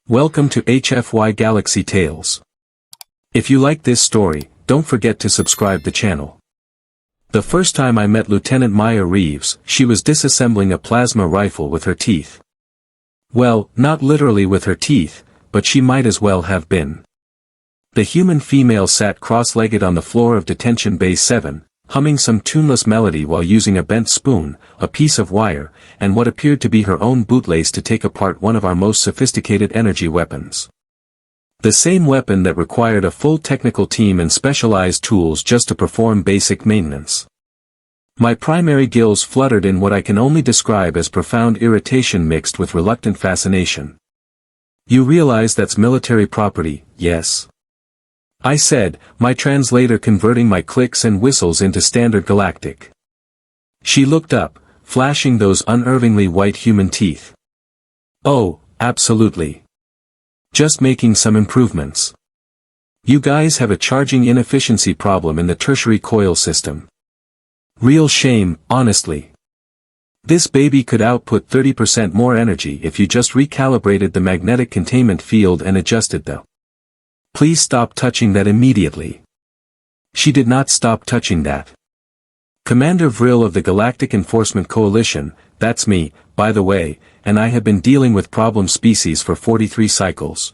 Welcome to HFY Galaxy Tales. If you like this story, don't forget to subscribe the channel. The first time I met Lieutenant Maya Reeves, she was disassembling a plasma rifle with her teeth. Well, not literally with her teeth, but she might as well have been. The human female sat cross-legged on the floor of Detention Bay 7, humming some tuneless melody while using a bent spoon, a piece of wire, and what appeared to be her own bootlace to take apart one of our most sophisticated energy weapons. The same weapon that required a full technical team and specialized tools just to perform basic maintenance. My primary gills fluttered in what I can only describe as profound irritation mixed with reluctant fascination. You realize that's military property, yes? I said, my translator converting my clicks and whistles into standard galactic. She looked up, flashing those unervingly white human teeth. Oh, absolutely. Just making some improvements. You guys have a charging inefficiency problem in the tertiary coil system. Real shame, honestly. This baby could output 30% more energy if you just recalibrated the magnetic containment field and adjusted the... Please stop touching that immediately. She did not stop touching that. Commander Vril of the Galactic Enforcement Coalition, that's me, by the way, and I have been dealing with problem species for 43 cycles.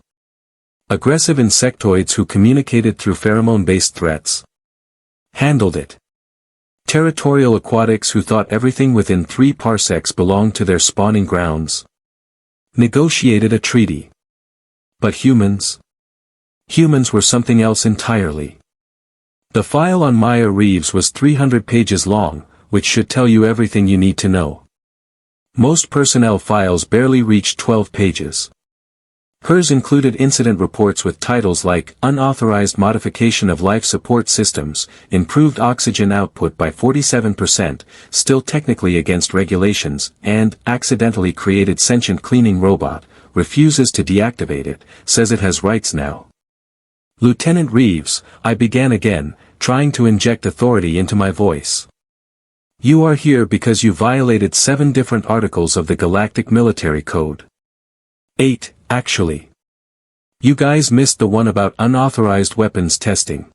Aggressive insectoids who communicated through pheromone-based threats. Handled it. Territorial aquatics who thought everything within 3 parsecs belonged to their spawning grounds. Negotiated a treaty. But humans? Humans were something else entirely. The file on Maya Reeves was 300 pages long, which should tell you everything you need to know. Most personnel files barely reached 12 pages. Hers included incident reports with titles like Unauthorized Modification of Life Support Systems, Improved Oxygen Output by 47%, Still Technically Against Regulations, and Accidentally Created Sentient Cleaning Robot, Refuses to Deactivate It, Says It Has Rights Now. Lieutenant Reeves, I began again, trying to inject authority into my voice. You are here because you violated 7 different articles of the Galactic Military Code. 8, actually. You guys missed the one about unauthorized weapons testing.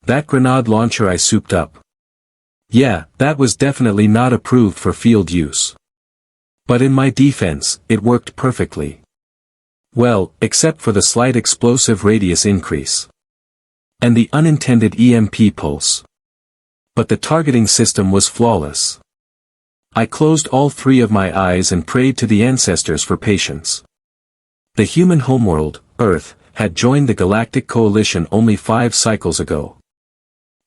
That grenade launcher I souped up. Yeah, that was definitely not approved for field use. But in my defense, it worked perfectly. Well, except for the slight explosive radius increase. And the unintended EMP pulse. But the targeting system was flawless. I closed all 3 of my eyes and prayed to the ancestors for patience. The human homeworld, Earth, had joined the Galactic Coalition only 5 cycles ago.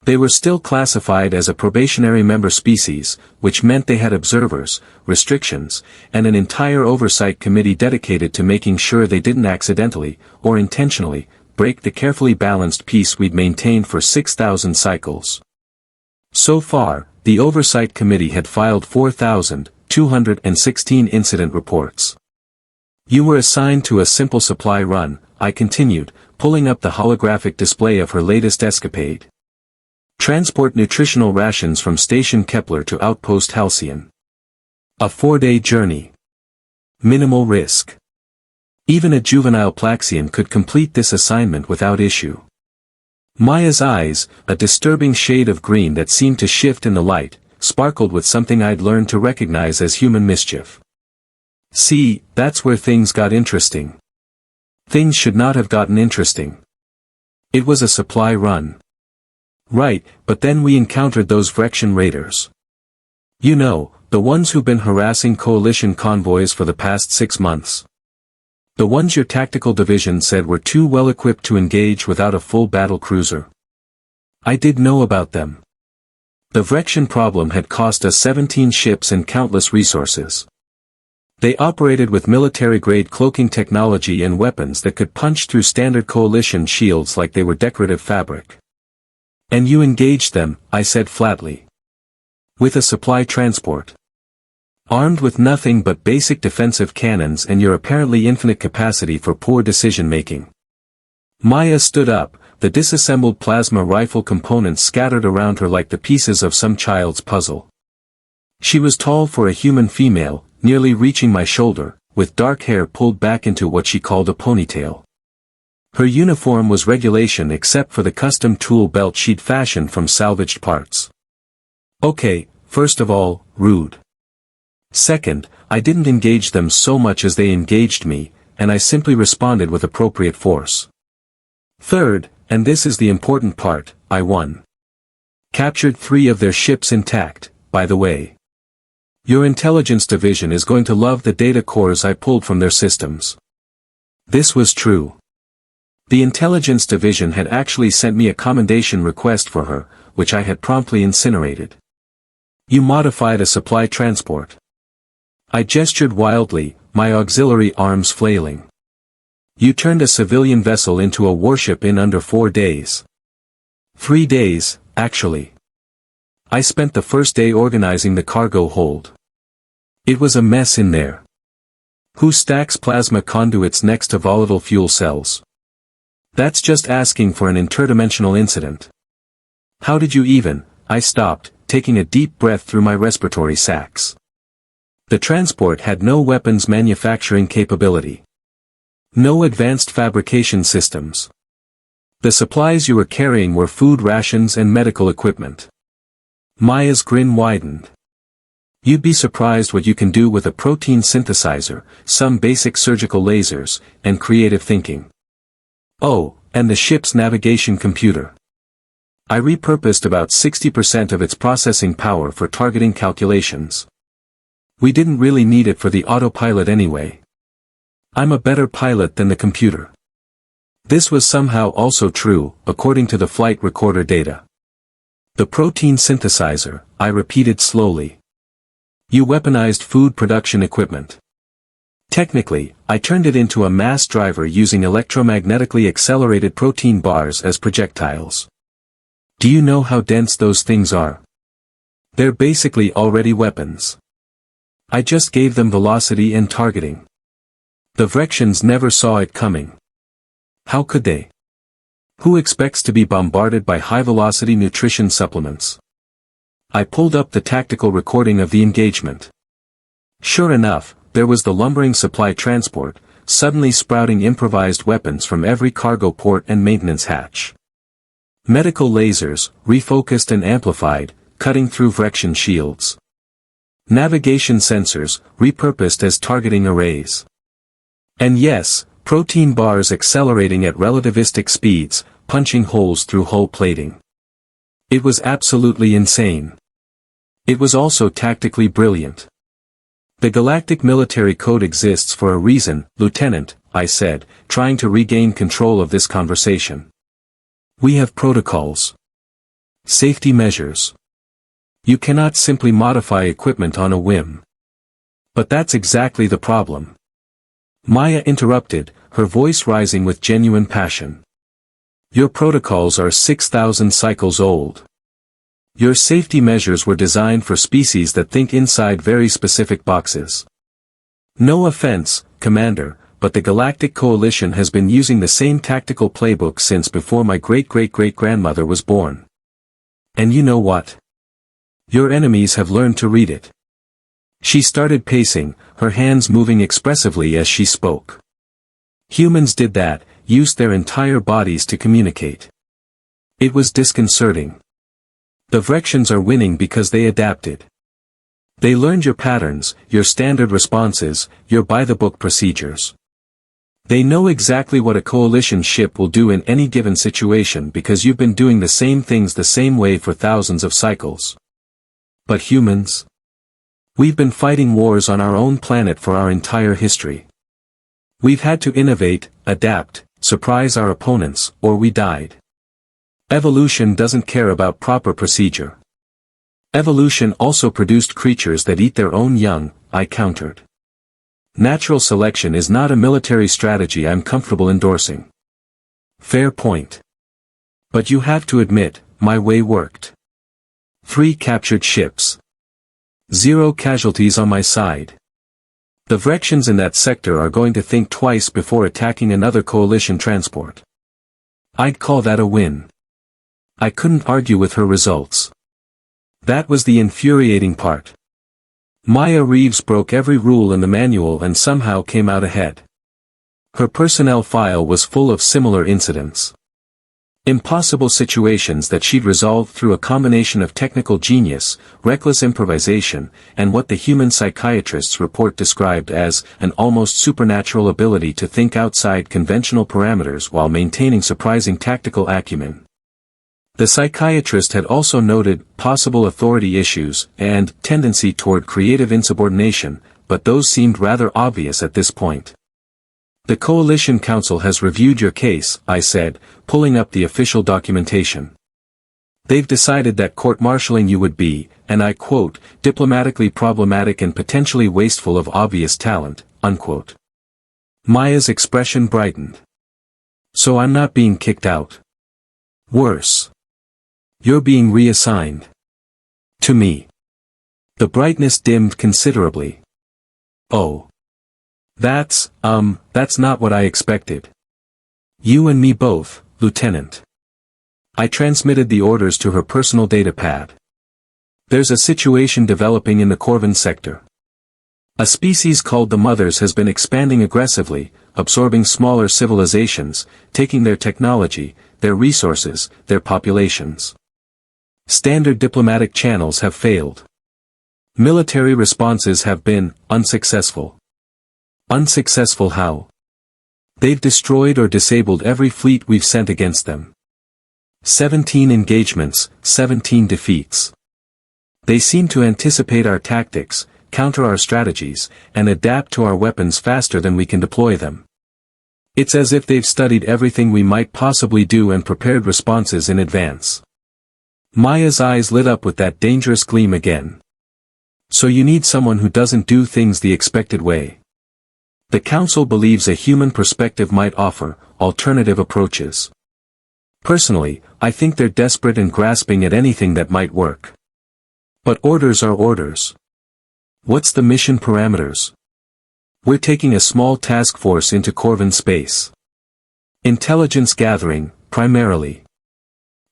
They were still classified as a probationary member species, which meant they had observers, restrictions, and an entire oversight committee dedicated to making sure they didn't accidentally, or intentionally, break the carefully balanced peace we'd maintained for 6,000 cycles. So far, the oversight committee had filed 4,216 incident reports. You were assigned to a simple supply run, I continued, pulling up the holographic display of her latest escapade. Transport nutritional rations from Station Kepler to Outpost Halcyon. A 4-day journey. Minimal risk. Even a juvenile Plaxian could complete this assignment without issue. Maya's eyes, a disturbing shade of green that seemed to shift in the light, sparkled with something I'd learned to recognize as human mischief. See, that's where things got interesting. Things should not have gotten interesting. It was a supply run. Right, but then we encountered those Vrexian raiders. You know, the ones who've been harassing coalition convoys for the past 6 months. The ones your tactical division said were too well equipped to engage without a full battle cruiser. I did know about them. The Vrexian problem had cost us 17 ships and countless resources. They operated with military-grade cloaking technology and weapons that could punch through standard coalition shields like they were decorative fabric. And you engaged them, I said flatly. With a supply transport. Armed with nothing but basic defensive cannons and your apparently infinite capacity for poor decision-making. Maya stood up, the disassembled plasma rifle components scattered around her like the pieces of some child's puzzle. She was tall for a human female, nearly reaching my shoulder, with dark hair pulled back into what she called a ponytail. Her uniform was regulation except for the custom tool belt she'd fashioned from salvaged parts. Okay, first of all, rude. Second, I didn't engage them so much as they engaged me, and I simply responded with appropriate force. Third, and this is the important part, I won. Captured 3 of their ships intact, by the way. Your intelligence division is going to love the data cores I pulled from their systems. This was true. The intelligence division had actually sent me a commendation request for her, which I had promptly incinerated. You modified a supply transport. I gestured wildly, my auxiliary arms flailing. You turned a civilian vessel into a warship in under 4 days. 3 days, actually. I spent the first day organizing the cargo hold. It was a mess in there. Who stacks plasma conduits next to volatile fuel cells? That's just asking for an interdimensional incident. How did you even? I stopped, taking a deep breath through my respiratory sacs. The transport had no weapons manufacturing capability. No advanced fabrication systems. The supplies you were carrying were food rations and medical equipment. Maya's grin widened. You'd be surprised what you can do with a protein synthesizer, some basic surgical lasers, and creative thinking. Oh, and the ship's navigation computer. I repurposed about 60% of its processing power for targeting calculations. We didn't really need it for the autopilot anyway. I'm a better pilot than the computer. This was somehow also true, according to the flight recorder data. The protein synthesizer, I repeated slowly. You weaponized food production equipment. Technically, I turned it into a mass driver using electromagnetically accelerated protein bars as projectiles. Do you know how dense those things are? They're basically already weapons. I just gave them velocity and targeting. The Vrexians never saw it coming. How could they? Who expects to be bombarded by high-velocity nutrition supplements? I pulled up the tactical recording of the engagement. Sure enough, there was the lumbering supply transport, suddenly sprouting improvised weapons from every cargo port and maintenance hatch. Medical lasers, refocused and amplified, cutting through Vrexian shields. Navigation sensors, repurposed as targeting arrays. And yes, protein bars accelerating at relativistic speeds, punching holes through hull plating. It was absolutely insane. It was also tactically brilliant. The Galactic Military Code exists for a reason, Lieutenant, I said, trying to regain control of this conversation. We have protocols. Safety measures. You cannot simply modify equipment on a whim. But that's exactly the problem. Maya interrupted, her voice rising with genuine passion. Your protocols are 6,000 cycles old. Your safety measures were designed for species that think inside very specific boxes. No offense, Commander, but the Galactic Coalition has been using the same tactical playbook since before my great-great-great-grandmother was born. And you know what? Your enemies have learned to read it. She started pacing, her hands moving expressively as she spoke. Humans did that, used their entire bodies to communicate. It was disconcerting. The Vrexians are winning because they adapted. They learned your patterns, your standard responses, your by-the-book procedures. They know exactly what a coalition ship will do in any given situation because you've been doing the same things the same way for thousands of cycles. But humans? We've been fighting wars on our own planet for our entire history. We've had to innovate, adapt, surprise our opponents, or we died. Evolution doesn't care about proper procedure. Evolution also produced creatures that eat their own young, I countered. Natural selection is not a military strategy I'm comfortable endorsing. Fair point. But you have to admit, my way worked. 3 captured ships. 0 casualties on my side. The Vrexians in that sector are going to think twice before attacking another coalition transport. I'd call that a win. I couldn't argue with her results. That was the infuriating part. Maya Reeves broke every rule in the manual and somehow came out ahead. Her personnel file was full of similar incidents. Impossible situations that she'd resolved through a combination of technical genius, reckless improvisation, and what the human psychiatrists report described as an almost supernatural ability to think outside conventional parameters while maintaining surprising tactical acumen. The psychiatrist had also noted possible authority issues and tendency toward creative insubordination, but those seemed rather obvious at this point. The Coalition Council has reviewed your case, I said, pulling up the official documentation. They've decided that court-martialing you would be, and I quote, diplomatically problematic and potentially wasteful of obvious talent, unquote. Maya's expression brightened. So I'm not being kicked out. Worse. You're being reassigned. To me. The brightness dimmed considerably. Oh. That's not what I expected. You and me both, Lieutenant. I transmitted the orders to her personal data pad. There's a situation developing in the Corvin sector. A species called the Mothers has been expanding aggressively, absorbing smaller civilizations, taking their technology, their resources, their populations. Standard diplomatic channels have failed. Military responses have been unsuccessful. Unsuccessful how? They've destroyed or disabled every fleet we've sent against them. 17 engagements, 17 defeats. They seem to anticipate our tactics, counter our strategies, and adapt to our weapons faster than we can deploy them. It's as if they've studied everything we might possibly do and prepared responses in advance. Maya's eyes lit up with that dangerous gleam again. So you need someone who doesn't do things the expected way. The Council believes a human perspective might offer alternative approaches. Personally, I think they're desperate and grasping at anything that might work. But orders are orders. What's the mission parameters? We're taking a small task force into Corvin space. Intelligence gathering, primarily.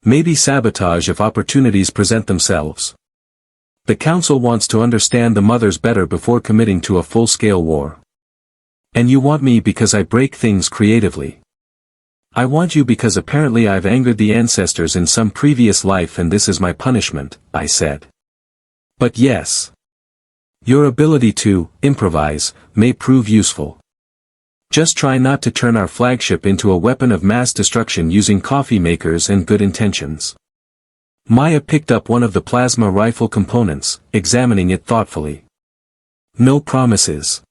Maybe sabotage if opportunities present themselves. The Council wants to understand the Mothers better before committing to a full-scale war. And you want me because I break things creatively. I want you because apparently I've angered the ancestors in some previous life and this is my punishment, I said. But yes. Your ability to improvise may prove useful. Just try not to turn our flagship into a weapon of mass destruction using coffee makers and good intentions. Maya picked up one of the plasma rifle components, examining it thoughtfully. No promises.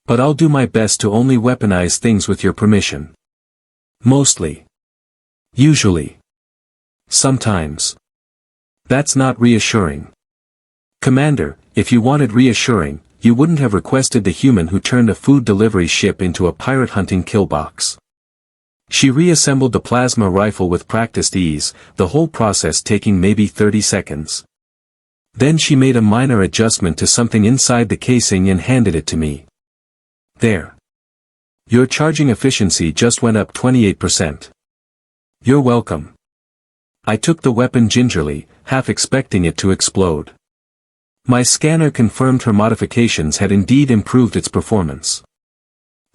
But I'll do my best to only weaponize things with your permission. Mostly. Usually. Sometimes. That's not reassuring. Commander, if you wanted reassuring, you wouldn't have requested the human who turned a food delivery ship into a pirate hunting kill box. She reassembled the plasma rifle with practiced ease, the whole process taking maybe 30 seconds. Then she made a minor adjustment to something inside the casing and handed it to me. There. Your charging efficiency just went up 28%. You're welcome. I took the weapon gingerly, half expecting it to explode. My scanner confirmed her modifications had indeed improved its performance.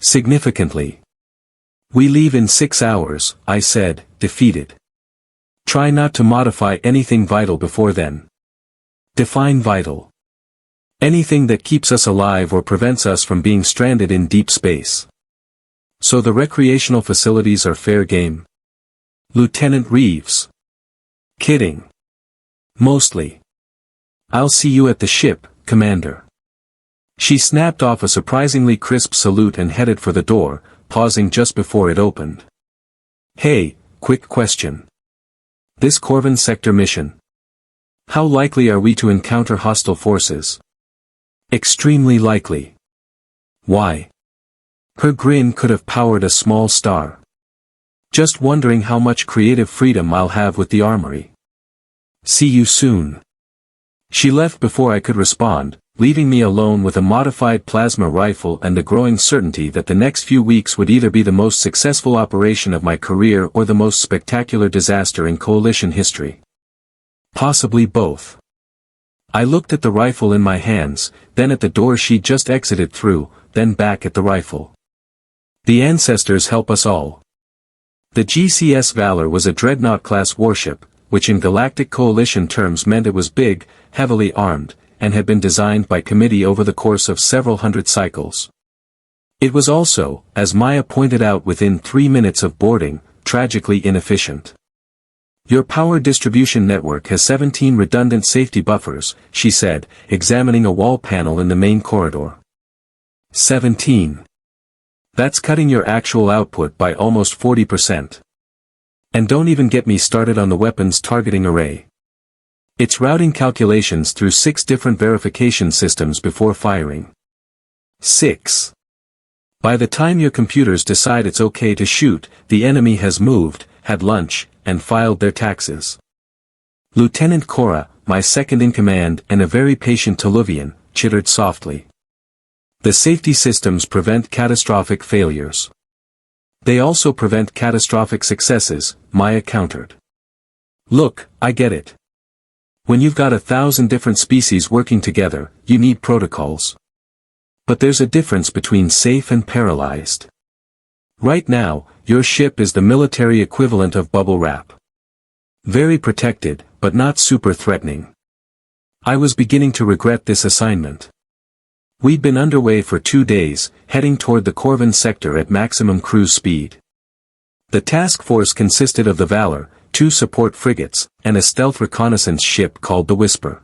Significantly. We leave in 6 hours, I said, defeated. Try not to modify anything vital before then. Define vital. Anything that keeps us alive or prevents us from being stranded in deep space. So the recreational facilities are fair game? Lieutenant Reeves. Kidding. Mostly. I'll see you at the ship, Commander. She snapped off a surprisingly crisp salute and headed for the door, pausing just before it opened. Hey, quick question. This Corvin sector mission. How likely are we to encounter hostile forces? Extremely likely. Why? Her grin could have powered a small star. Just wondering how much creative freedom I'll have with the armory. See you soon. She left before I could respond, leaving me alone with a modified plasma rifle and the growing certainty that the next few weeks would either be the most successful operation of my career or the most spectacular disaster in Coalition history. Possibly both. I looked at the rifle in my hands, then at the door she just exited through, then back at the rifle. The ancestors help us all. The GCS Valor was a dreadnought-class warship, which in Galactic Coalition terms meant it was big, heavily armed, and had been designed by committee over the course of several hundred cycles. It was also, as Maya pointed out within 3 minutes of boarding, tragically inefficient. Your power distribution network has 17 redundant safety buffers, she said, examining a wall panel in the main corridor. 17. That's cutting your actual output by almost 40%. And don't even get me started on the weapons targeting array. It's routing calculations through 6 different verification systems before firing. 6. By the time your computers decide it's okay to shoot, the enemy has moved, had lunch, and filed their taxes. Lieutenant Cora, my second-in-command and a very patient Tuluvian, chittered softly. The safety systems prevent catastrophic failures. They also prevent catastrophic successes, Maya countered. Look, I get it. When you've got 1,000 different species working together, you need protocols. But there's a difference between safe and paralyzed. Right now, your ship is the military equivalent of bubble wrap. Very protected, but not super threatening. I was beginning to regret this assignment. We'd been underway for 2 days, heading toward the Corvin sector at maximum cruise speed. The task force consisted of the Valor, 2 support frigates, and a stealth reconnaissance ship called the Whisper.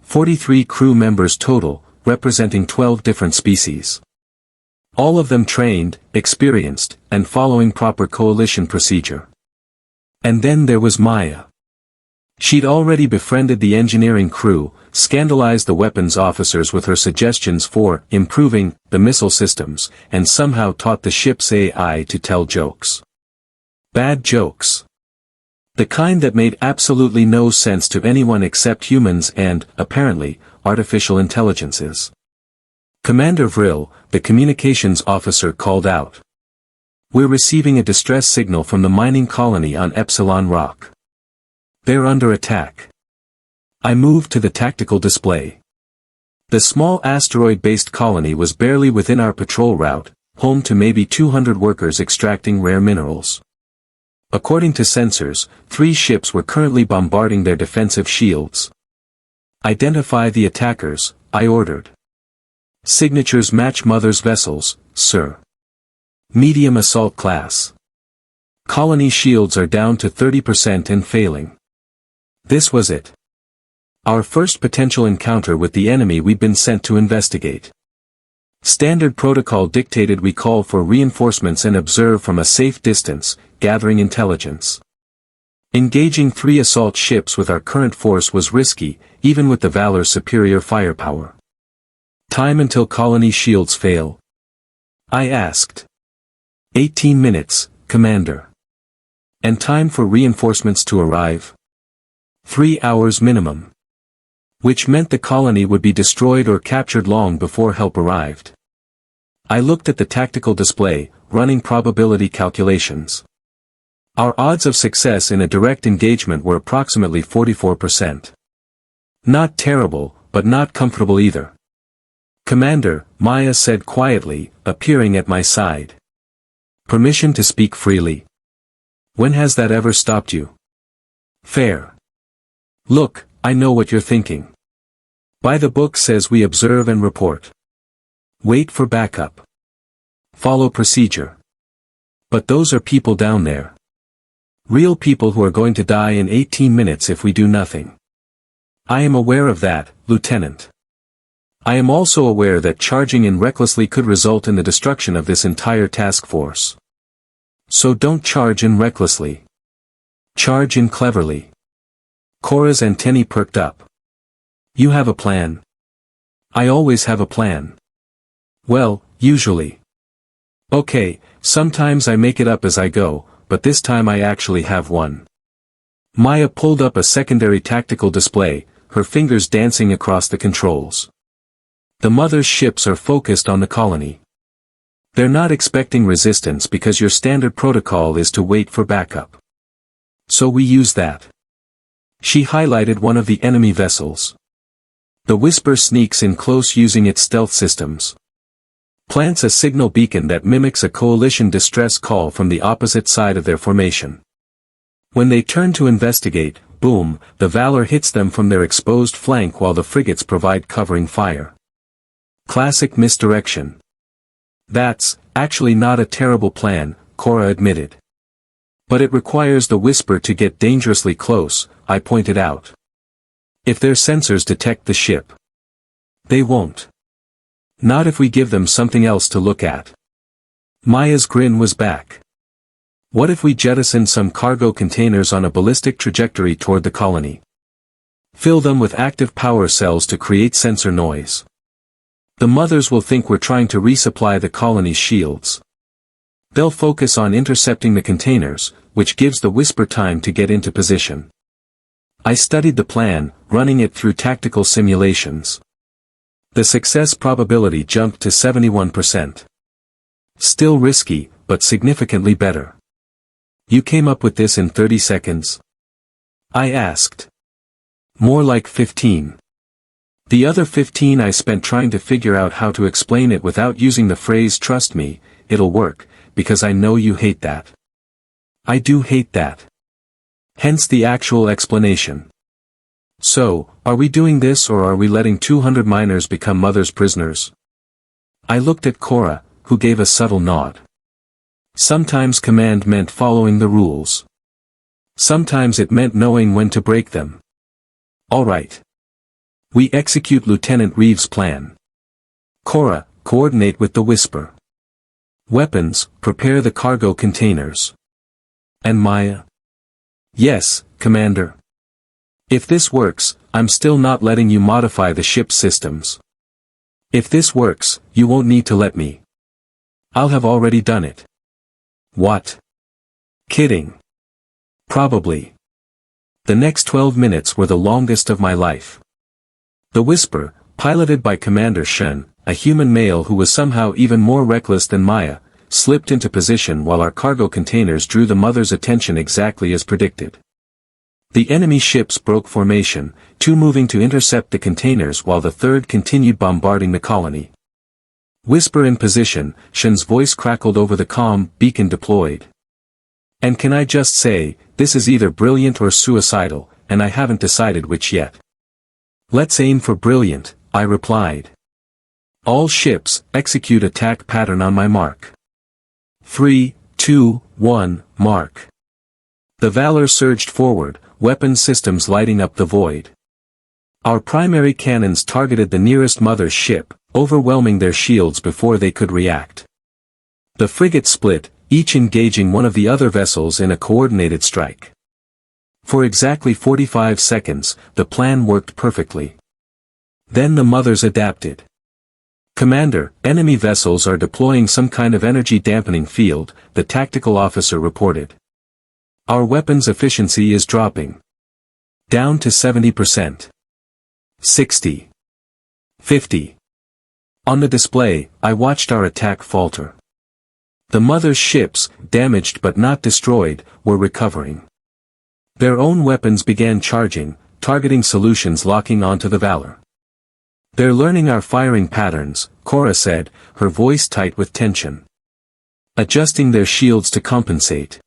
43 crew members total, representing 12 different species. All of them trained, experienced, and following proper coalition procedure. And then there was Maya. She'd already befriended the engineering crew, scandalized the weapons officers with her suggestions for improving the missile systems, and somehow taught the ship's AI to tell jokes. Bad jokes. The kind that made absolutely no sense to anyone except humans and, apparently, artificial intelligences. Commander Vril, the communications officer, called out. We're receiving a distress signal from the mining colony on Epsilon Rock. They're under attack. I moved to the tactical display. The small asteroid-based colony was barely within our patrol route, home to maybe 200 workers extracting rare minerals. According to sensors, 3 ships were currently bombarding their defensive shields. Identify the attackers, I ordered. Signatures match Mother's vessels, sir. Medium assault class. Colony shields are down to 30% and failing. This was it. Our first potential encounter with the enemy we'd been sent to investigate. Standard protocol dictated we call for reinforcements and observe from a safe distance, gathering intelligence. Engaging 3 assault ships with our current force was risky, even with the Valor's superior firepower. Time until colony shields fail? I asked. 18 minutes, Commander. And time for reinforcements to arrive? 3 hours minimum. Which meant the colony would be destroyed or captured long before help arrived. I looked at the tactical display, running probability calculations. Our odds of success in a direct engagement were approximately 44%. Not terrible, but not comfortable either. Commander, Maya said quietly, appearing at my side. Permission to speak freely. When has that ever stopped you? Fair. Look, I know what you're thinking. By the book says we observe and report. Wait for backup. Follow procedure. But those are people down there. Real people who are going to die in 18 minutes if we do nothing. I am aware of that, Lieutenant. I am also aware that charging in recklessly could result in the destruction of this entire task force. So don't charge in recklessly. Charge in cleverly. Cora's antennae perked up. You have a plan? I always have a plan. Well, usually. Okay, sometimes I make it up as I go, but this time I actually have one. Maya pulled up a secondary tactical display, her fingers dancing across the controls. The Mother's ships are focused on the colony. They're not expecting resistance because your standard protocol is to wait for backup. So we use that. She highlighted one of the enemy vessels. The Whisper sneaks in close using its stealth systems. Plants a signal beacon that mimics a coalition distress call from the opposite side of their formation. When they turn to investigate, boom, the Valor hits them from their exposed flank while the frigates provide covering fire. Classic misdirection. That's actually not a terrible plan, Cora admitted. But it requires the Whisper to get dangerously close, I pointed out. If their sensors detect the ship. They won't. Not if we give them something else to look at. Maya's grin was back. What if we jettison some cargo containers on a ballistic trajectory toward the colony? Fill them with active power cells to create sensor noise. The mothers will think we're trying to resupply the colony's shields. They'll focus on intercepting the containers, which gives the Whisper time to get into position. I studied the plan, running it through tactical simulations. The success probability jumped to 71%. Still risky, but significantly better. You came up with this in 30 seconds? I asked. More like 15. The other 15 I spent trying to figure out how to explain it without using the phrase "trust me, it'll work," because I know you hate that. I do hate that. Hence the actual explanation. So, are we doing this or are we letting 200 miners become Mother's prisoners? I looked at Cora, who gave a subtle nod. Sometimes command meant following the rules. Sometimes it meant knowing when to break them. All right. We execute Lieutenant Reeves' plan. Cora, coordinate with the Whisper. Weapons, prepare the cargo containers. And Maya? Yes, Commander. If this works, I'm still not letting you modify the ship's systems. If this works, you won't need to let me. I'll have already done it. What? Kidding. Probably. The next 12 minutes were the longest of my life. The Whisper, piloted by Commander Shen, a human male who was somehow even more reckless than Maya, slipped into position while our cargo containers drew the Mother's attention exactly as predicted. The enemy ships broke formation, two moving to intercept the containers while the third continued bombarding the colony. Whisper in position, Shen's voice crackled over the comm, beacon deployed. And can I just say, this is either brilliant or suicidal, and I haven't decided which yet. Let's aim for brilliant, I replied. All ships, execute attack pattern on my mark. 3, 2, 1, mark. The Valor surged forward, weapon systems lighting up the void. Our primary cannons targeted the nearest Mother's ship, overwhelming their shields before they could react. The frigate split, each engaging one of the other vessels in a coordinated strike. For exactly 45 seconds, the plan worked perfectly. Then the Mothers adapted. Commander, enemy vessels are deploying some kind of energy dampening field, the tactical officer reported. Our weapons efficiency is dropping. Down to 70%. 60. 50. On the display, I watched our attack falter. The Mother's ships, damaged but not destroyed, were recovering. Their own weapons began charging, targeting solutions locking onto the Valor. They're learning our firing patterns, Cora said, her voice tight with tension. Adjusting their shields to compensate.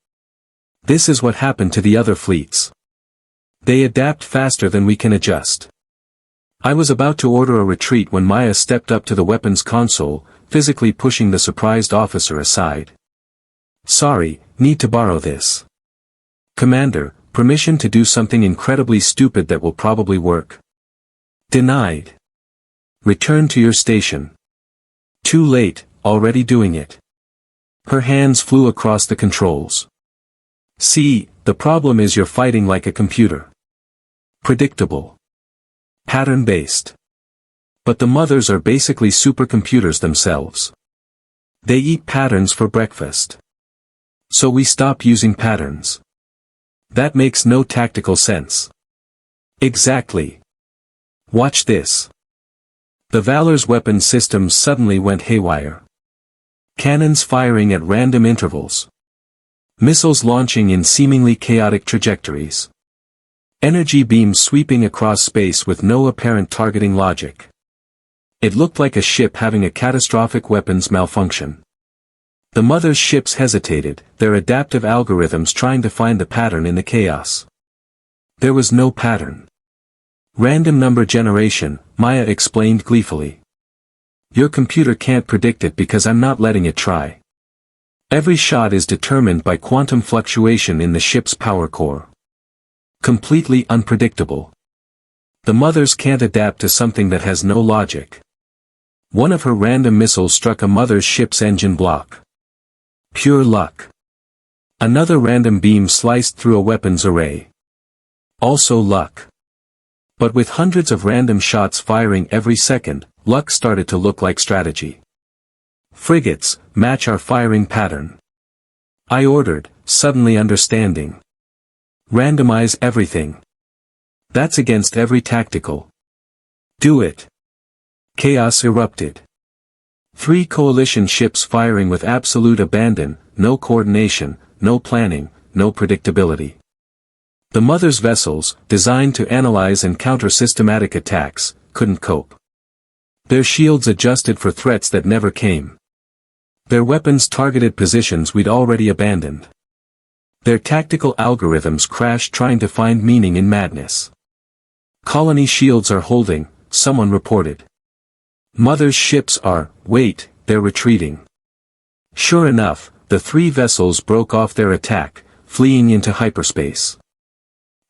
This is what happened to the other fleets. They adapt faster than we can adjust. I was about to order a retreat when Maya stepped up to the weapons console, physically pushing the surprised officer aside. Sorry, need to borrow this. Commander, permission to do something incredibly stupid that will probably work. Denied. Return to your station. Too late, already doing it. Her hands flew across the controls. See, the problem is you're fighting like a computer. Predictable. Pattern-based. But the Mothers are basically supercomputers themselves. They eat patterns for breakfast. So we stop using patterns. That makes no tactical sense. Exactly. Watch this. The Valor's weapon systems suddenly went haywire. Cannons firing at random intervals. Missiles launching in seemingly chaotic trajectories. Energy beams sweeping across space with no apparent targeting logic. It looked like a ship having a catastrophic weapons malfunction. The mother's ships hesitated, their adaptive algorithms trying to find the pattern in the chaos. There was no pattern. Random number generation, Maya explained gleefully. Your computer can't predict it because I'm not letting it try. Every shot is determined by quantum fluctuation in the ship's power core. Completely unpredictable. The mothers can't adapt to something that has no logic. One of her random missiles struck a mother's ship's engine block. Pure luck. Another random beam sliced through a weapons array. Also luck. But with hundreds of random shots firing every second, luck started to look like strategy. Frigates, match our firing pattern. I ordered, suddenly understanding. Randomize everything. That's against every tactical. Do it. Chaos erupted. 3 coalition ships firing with absolute abandon, no coordination, no planning, no predictability. The mother's vessels, designed to analyze and counter systematic attacks, couldn't cope. Their shields adjusted for threats that never came. Their weapons targeted positions we'd already abandoned. Their tactical algorithms crashed trying to find meaning in madness. Colony shields are holding, someone reported. Mother's ships are, wait, they're retreating. Sure enough, the 3 vessels broke off their attack, fleeing into hyperspace.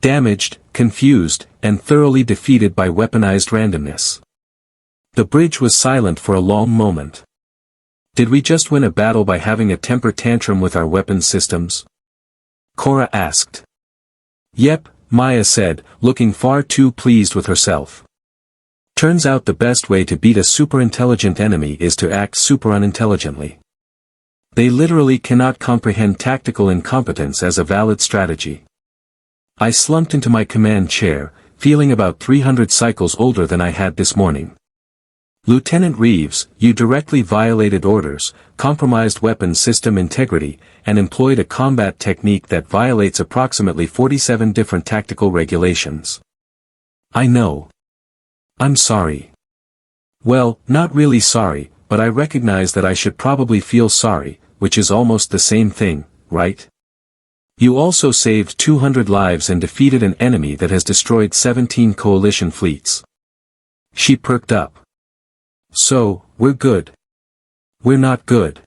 Damaged, confused, and thoroughly defeated by weaponized randomness. The bridge was silent for a long moment. Did we just win a battle by having a temper tantrum with our weapons systems? Cora asked. Yep, Maya said, looking far too pleased with herself. Turns out the best way to beat a super-intelligent enemy is to act super-unintelligently. They literally cannot comprehend tactical incompetence as a valid strategy. I slumped into my command chair, feeling about 300 cycles older than I had this morning. Lieutenant Reeves, you directly violated orders, compromised weapons system integrity, and employed a combat technique that violates approximately 47 different tactical regulations. I know. I'm sorry. Well, not really sorry, but I recognize that I should probably feel sorry, which is almost the same thing, right? You also saved 200 lives and defeated an enemy that has destroyed 17 coalition fleets. She perked up. So, we're good. We're not good.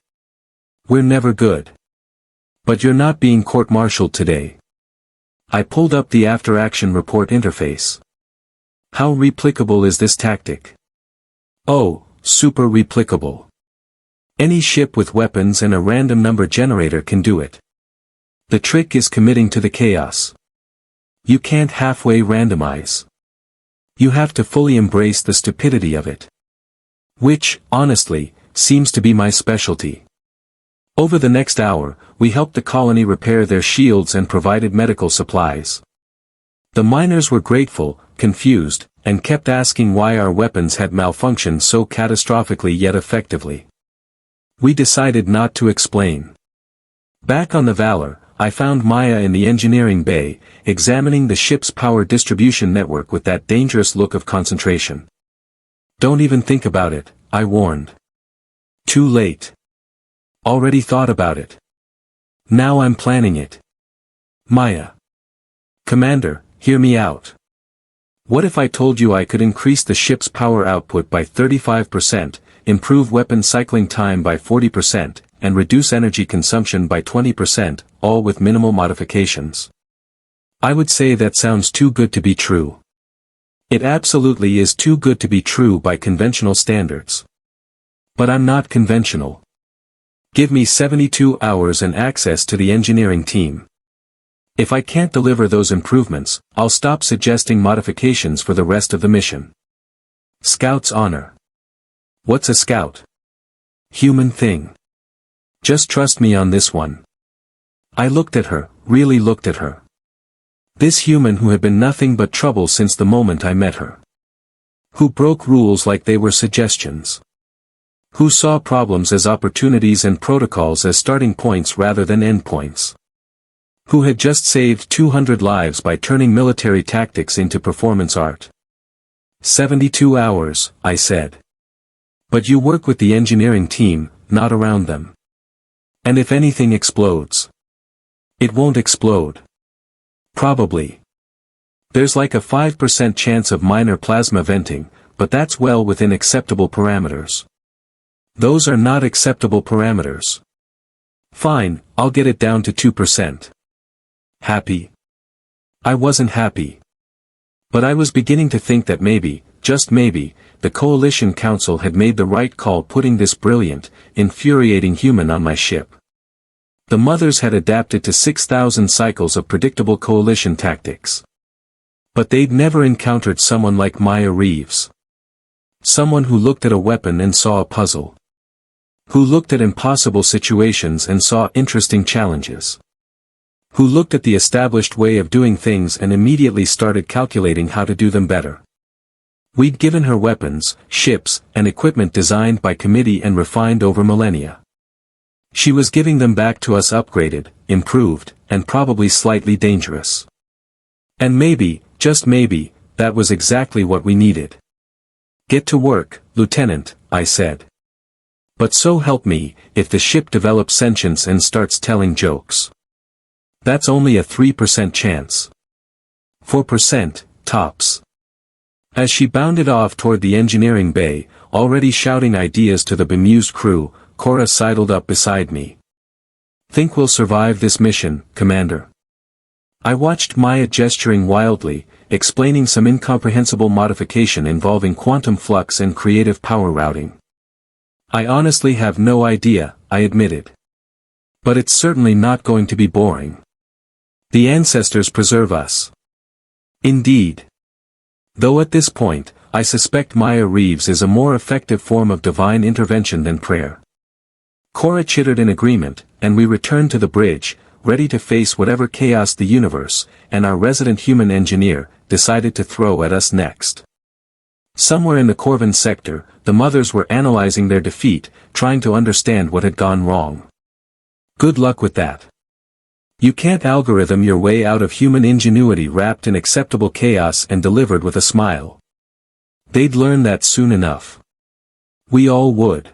We're never good. But you're not being court-martialed today. I pulled up the after-action report interface. How replicable is this tactic? Oh, super replicable. Any ship with weapons and a random number generator can do it. The trick is committing to the chaos. You can't halfway randomize. You have to fully embrace the stupidity of it. Which, honestly, seems to be my specialty. Over the next hour, we helped the colony repair their shields and provided medical supplies. The miners were grateful, confused, and kept asking why our weapons had malfunctioned so catastrophically yet effectively. We decided not to explain. Back on the Valor, I found Maya in the engineering bay, examining the ship's power distribution network with that dangerous look of concentration. Don't even think about it, I warned. Too late. Already thought about it. Now I'm planning it. Maya. Commander, hear me out. What if I told you I could increase the ship's power output by 35%, improve weapon cycling time by 40%, and reduce energy consumption by 20%, all with minimal modifications? I would say that sounds too good to be true. It absolutely is too good to be true by conventional standards. But I'm not conventional. Give me 72 hours and access to the engineering team. If I can't deliver those improvements, I'll stop suggesting modifications for the rest of the mission. Scout's honor. What's a scout? Human thing. Just trust me on this one. I looked at her, really looked at her. This human who had been nothing but trouble since the moment I met her. Who broke rules like they were suggestions. Who saw problems as opportunities and protocols as starting points rather than endpoints. Who had just saved 200 lives by turning military tactics into performance art. 72 hours, I said. But you work with the engineering team, not around them. And if anything explodes? It won't explode. Probably. There's like a 5% chance of minor plasma venting, but that's well within acceptable parameters. Those are not acceptable parameters. Fine, I'll get it down to 2%. Happy? I wasn't happy. But I was beginning to think that maybe, just maybe, the Coalition Council had made the right call putting this brilliant, infuriating human on my ship. The mothers had adapted to 6,000 cycles of predictable Coalition tactics. But they'd never encountered someone like Maya Reeves. Someone who looked at a weapon and saw a puzzle. Who looked at impossible situations and saw interesting challenges. Who looked at the established way of doing things and immediately started calculating how to do them better. We'd given her weapons, ships, and equipment designed by committee and refined over millennia. She was giving them back to us upgraded, improved, and probably slightly dangerous. And maybe, just maybe, that was exactly what we needed. Get to work, Lieutenant, I said. But so help me, if the ship develops sentience and starts telling jokes. That's only a 3% chance. 4%, tops. As she bounded off toward the engineering bay, already shouting ideas to the bemused crew, Cora sidled up beside me. Think we'll survive this mission, Commander? I watched Maya gesturing wildly, explaining some incomprehensible modification involving quantum flux and creative power routing. I honestly have no idea, I admitted. But it's certainly not going to be boring. The ancestors preserve us. Indeed. Though at this point, I suspect Maya Reeves is a more effective form of divine intervention than prayer. Cora chittered in agreement, and we returned to the bridge, ready to face whatever chaos the universe, and our resident human engineer, decided to throw at us next. Somewhere in the Corvin sector, the mothers were analyzing their defeat, trying to understand what had gone wrong. Good luck with that. You can't algorithm your way out of human ingenuity wrapped in acceptable chaos and delivered with a smile. They'd learn that soon enough. We all would.